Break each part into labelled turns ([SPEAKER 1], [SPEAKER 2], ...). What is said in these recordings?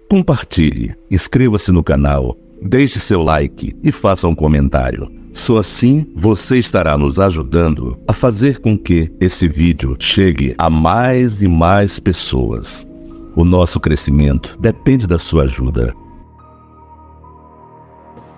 [SPEAKER 1] Compartilhe, inscreva-se no canal, deixe seu like e faça um comentário. Só assim você estará nos ajudando a fazer com que esse vídeo chegue a mais e mais pessoas. O nosso crescimento depende da sua ajuda.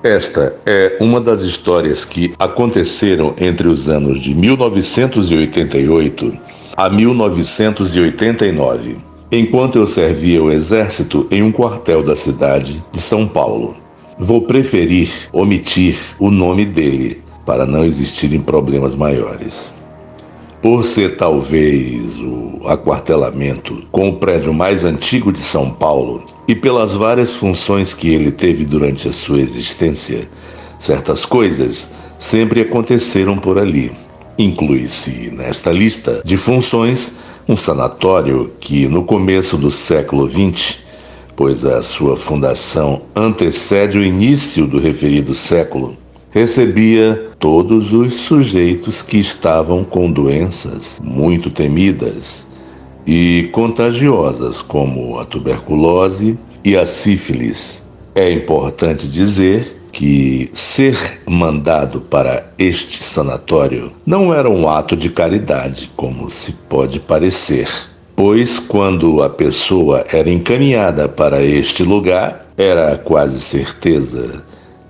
[SPEAKER 2] Esta é uma das histórias que aconteceram entre os anos de 1988 a 1989, enquanto eu servia o exército em um quartel da cidade de São Paulo. Vou preferir omitir o nome dele para não existirem problemas maiores. Por ser talvez o aquartelamento com o prédio mais antigo de São Paulo e pelas várias funções que ele teve durante a sua existência, certas coisas sempre aconteceram por ali. Inclui-se nesta lista de funções um sanatório que no começo do século XX, pois a sua fundação antecede o início do referido século, recebia todos os sujeitos que estavam com doenças muito temidas e contagiosas, como a tuberculose e a sífilis. É importante dizer que ser mandado para este sanatório não era um ato de caridade, como se pode parecer, pois quando a pessoa era encaminhada para este lugar, era quase certeza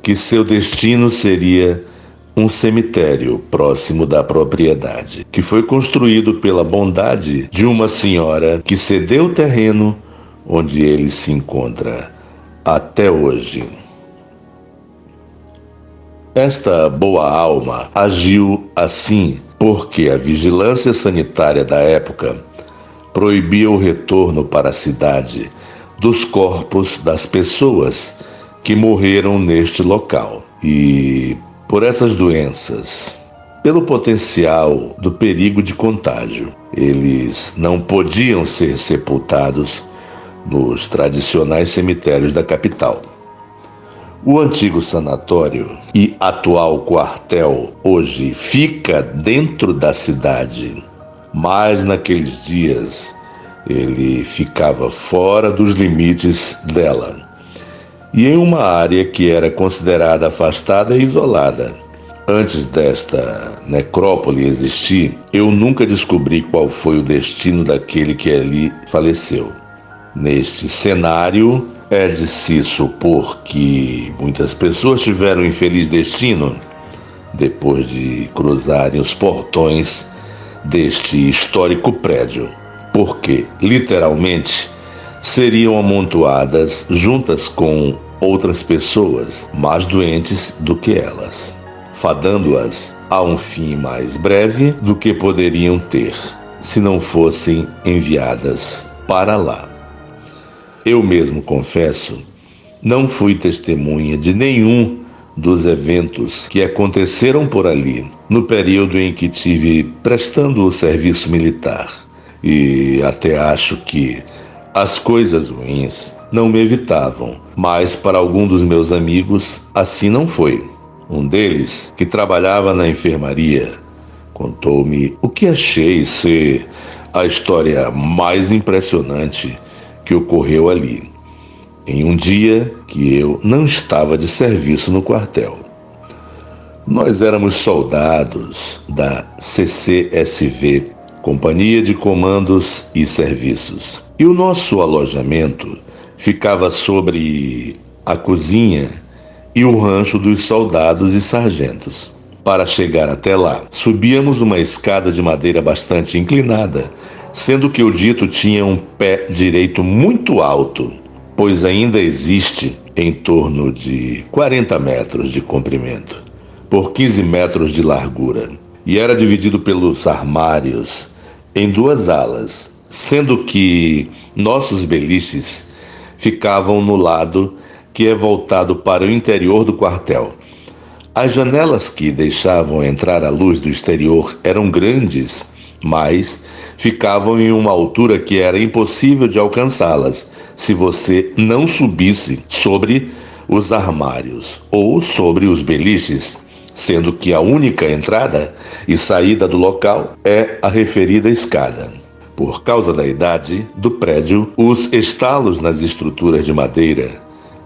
[SPEAKER 2] que seu destino seria um cemitério próximo da propriedade, que foi construído pela bondade de uma senhora que cedeu o terreno onde ele se encontra até hoje. Esta boa alma agiu assim porque a vigilância sanitária da época proibia o retorno para a cidade dos corpos das pessoas que morreram neste local. E por essas doenças, pelo potencial do perigo de contágio, eles não podiam ser sepultados nos tradicionais cemitérios da capital. O antigo sanatório e atual quartel hoje fica dentro da cidade, mas naqueles dias ele ficava fora dos limites dela e em uma área que era considerada afastada e isolada. Antes desta necrópole existir, eu nunca descobri qual foi o destino daquele que ali faleceu. Neste cenário, é de se supor que muitas pessoas tiveram um infeliz destino depois de cruzarem os portões deste histórico prédio, porque, literalmente, seriam amontoadas juntas com outras pessoas mais doentes do que elas, fadando-as a um fim mais breve do que poderiam ter se não fossem enviadas para lá. Eu mesmo, confesso, não fui testemunha de nenhum dos eventos que aconteceram por ali no período em que tive prestando o serviço militar, e até acho que as coisas ruins não me evitavam, mas para algum dos meus amigos assim não foi. Um deles, que trabalhava na enfermaria, contou-me o que achei ser a história mais impressionante que ocorreu ali, em um dia que eu não estava de serviço no quartel. Nós éramos soldados da CCSV, Companhia de Comandos e Serviços, e o nosso alojamento ficava sobre a cozinha e o rancho dos soldados e sargentos. Para chegar até lá, subíamos uma escada de madeira bastante inclinada, sendo que o dito tinha um pé direito muito alto, pois ainda existe em torno de 40 metros de comprimento, por 15 metros de largura, e era dividido pelos armários em duas alas, sendo que nossos beliches ficavam no lado que é voltado para o interior do quartel. As janelas que deixavam entrar a luz do exterior eram grandes, mas ficavam em uma altura que era impossível de alcançá-las se você não subisse sobre os armários ou sobre os beliches, sendo que a única entrada e saída do local é a referida escada. Por causa da idade do prédio, os estalos nas estruturas de madeira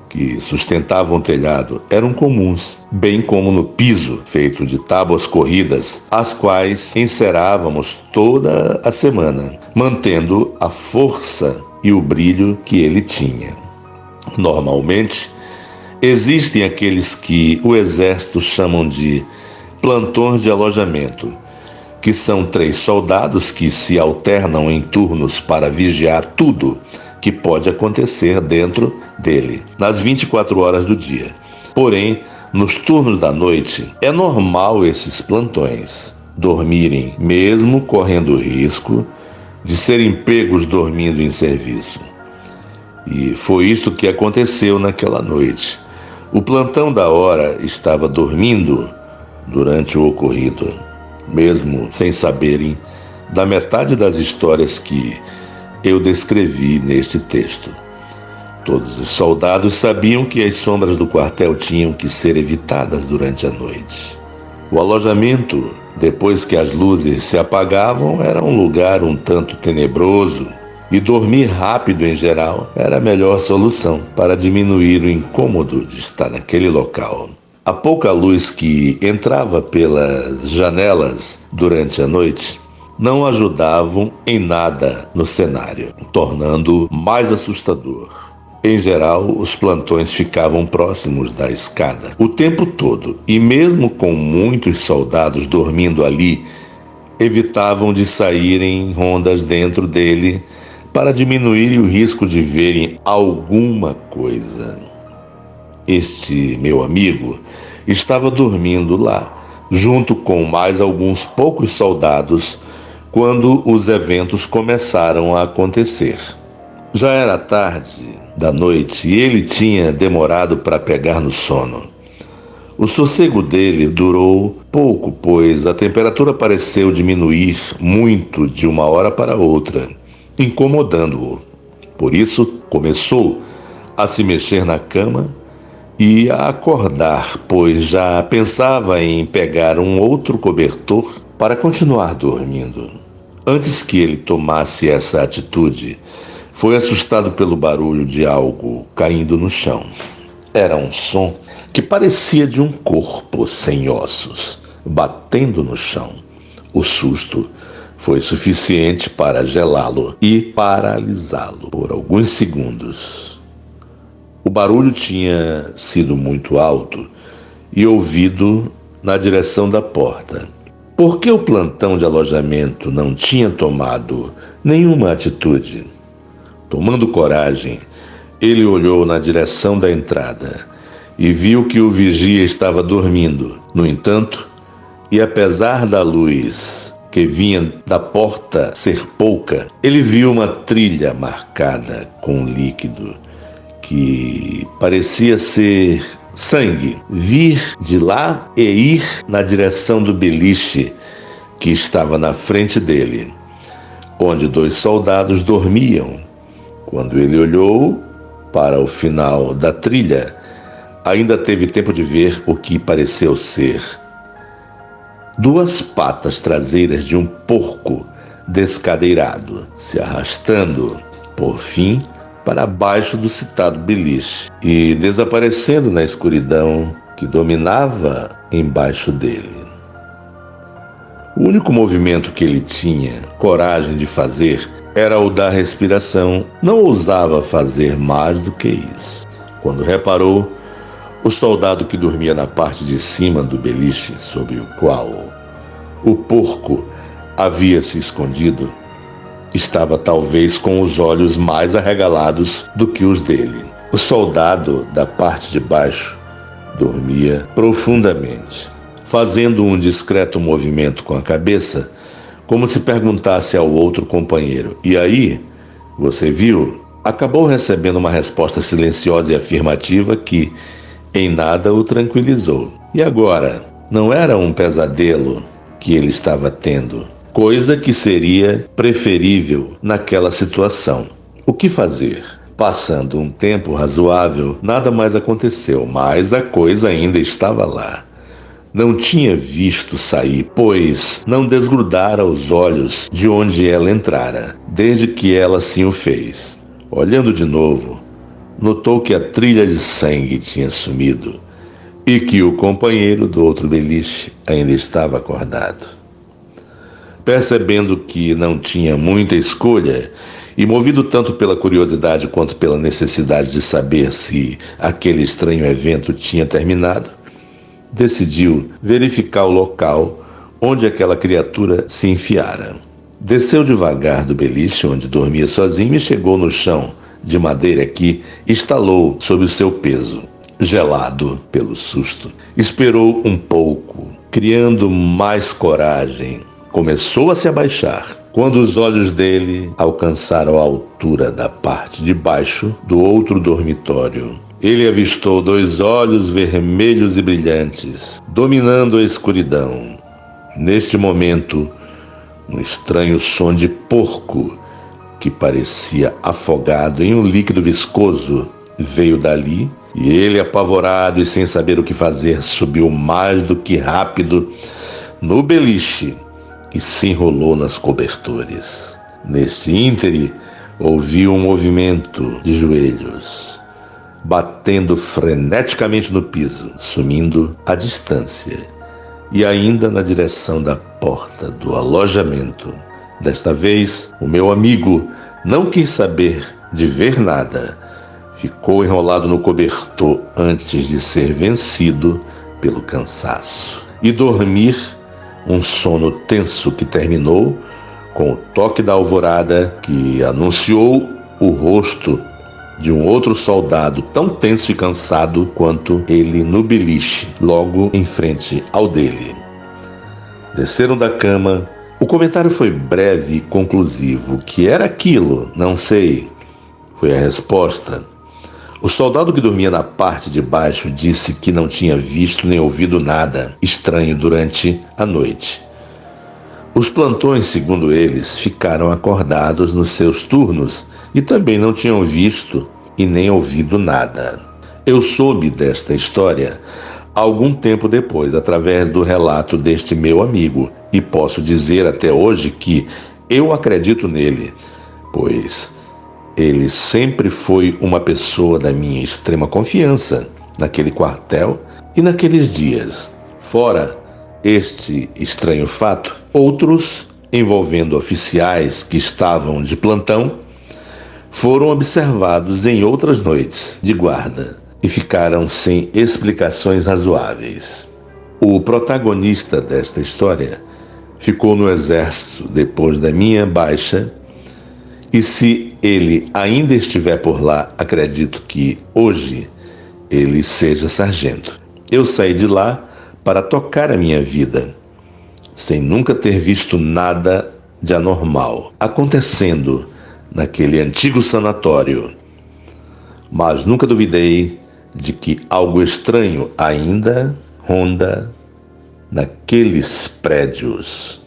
[SPEAKER 2] que sustentavam o telhado eram comuns, bem como no piso feito de tábuas corridas, as quais encerávamos toda a semana, mantendo a força e o brilho que ele tinha. Normalmente, existem aqueles que o exército chamam de plantões de alojamento, que são 3 soldados que se alternam em turnos para vigiar tudo que pode acontecer dentro dele, nas 24 horas do dia. Porém, nos turnos da noite, é normal esses plantões dormirem, mesmo correndo o risco de serem pegos dormindo em serviço. E foi isto que aconteceu naquela noite. O plantão da hora estava dormindo durante o ocorrido, mesmo sem saberem da metade das histórias que eu descrevi neste texto. Todos os soldados sabiam que as sombras do quartel tinham que ser evitadas durante a noite. O alojamento, depois que as luzes se apagavam, era um lugar um tanto tenebroso, e dormir rápido em geral era a melhor solução para diminuir o incômodo de estar naquele local. A pouca luz que entrava pelas janelas durante a noite não ajudavam em nada no cenário, tornando-o mais assustador. Em geral, os plantões ficavam próximos da escada o tempo todo, e mesmo com muitos soldados dormindo ali, evitavam de sair em rondas dentro dele para diminuir o risco de verem alguma coisa. Este meu amigo estava dormindo lá, junto com mais alguns poucos soldados, quando os eventos começaram a acontecer. Já era tarde da noite e ele tinha demorado para pegar no sono. O sossego dele durou pouco, pois a temperatura pareceu diminuir muito de uma hora para outra, incomodando-o. Por isso, começou a se mexer na cama e a acordar, pois já pensava em pegar um outro cobertor para continuar dormindo. Antes que ele tomasse essa atitude, foi assustado pelo barulho de algo caindo no chão. Era um som que parecia de um corpo sem ossos, batendo no chão. O susto foi suficiente para gelá-lo e paralisá-lo por alguns segundos. O barulho tinha sido muito alto e ouvido na direção da porta. Por que o plantão de alojamento não tinha tomado nenhuma atitude? Tomando coragem, ele olhou na direção da entrada e viu que o vigia estava dormindo. No entanto, e apesar da luz que vinha da porta ser pouca, ele viu uma trilha marcada com líquido que parecia ser sangue, vir de lá e ir na direção do beliche que estava na frente dele, onde 2 soldados dormiam. Quando ele olhou para o final da trilha, ainda teve tempo de ver o que pareceu ser 2 patas traseiras de um porco descadeirado, se arrastando, por fim, para baixo do citado beliche e desaparecendo na escuridão que dominava embaixo dele. O único movimento que ele tinha coragem de fazer era o da respiração. Não ousava fazer mais do que isso. Quando reparou, o soldado que dormia na parte de cima do beliche, sobre o qual o porco havia se escondido, estava talvez com os olhos mais arregalados do que os dele. O soldado da parte de baixo dormia profundamente, fazendo um discreto movimento com a cabeça, como se perguntasse ao outro companheiro: "E aí, você viu?" Acabou recebendo uma resposta silenciosa e afirmativa que em nada o tranquilizou. E agora? Não era um pesadelo que ele estava tendo, coisa que seria preferível naquela situação. O que fazer? Passando um tempo razoável, nada mais aconteceu, mas a coisa ainda estava lá. não tinha visto sair, pois não desgrudara os olhos de onde ela entrara, desde que ela assim o fez. Olhando de novo, notou que a trilha de sangue tinha sumido e que o companheiro do outro beliche ainda estava acordado. Percebendo que não tinha muita escolha, e movido tanto pela curiosidade quanto pela necessidade de saber se aquele estranho evento tinha terminado, decidiu verificar o local onde aquela criatura se enfiara. Desceu devagar do beliche onde dormia sozinho e chegou no chão de madeira que estalou sob o seu peso. Gelado pelo susto, esperou um pouco, criando mais coragem. Começou a se abaixar, quando os olhos dele alcançaram a altura da parte de baixo do outro dormitório. Ele avistou 2 olhos vermelhos e brilhantes, dominando a escuridão. Neste momento, um estranho som de porco, que parecia afogado em um líquido viscoso, veio dali, e ele, apavorado e sem saber o que fazer, subiu mais do que rápido no beliche e se enrolou nas cobertores. Neste íntere, ouviu um movimento de joelhos, batendo freneticamente no piso, sumindo à distância e ainda na direção da porta do alojamento. Desta vez, o meu amigo não quis saber de ver nada. Ficou enrolado no cobertor antes de ser vencido pelo cansaço e dormir um sono tenso que terminou com o toque da alvorada que anunciou o rosto de um outro soldado tão tenso e cansado quanto ele no beliche, logo em frente ao dele. Desceram da cama. O comentário foi breve e conclusivo. Que era aquilo? Não sei, foi a resposta. O soldado que dormia na parte de baixo disse que não tinha visto nem ouvido nada estranho durante a noite. Os plantões, segundo eles, ficaram acordados nos seus turnos e também não tinham visto e nem ouvido nada. Eu soube desta história algum tempo depois, através do relato deste meu amigo, e posso dizer até hoje que eu acredito nele, pois ele sempre foi uma pessoa da minha extrema confiança naquele quartel e naqueles dias. Fora este estranho fato, outros envolvendo oficiais que estavam de plantão foram observados em outras noites de guarda e ficaram sem explicações razoáveis. O protagonista desta história ficou no exército depois da minha baixa e, se ele ainda estiver por lá, acredito que hoje ele seja sargento. Eu saí de lá para tocar a minha vida, sem nunca ter visto nada de anormal acontecendo naquele antigo sanatório, mas nunca duvidei de que algo estranho ainda ronda naqueles prédios.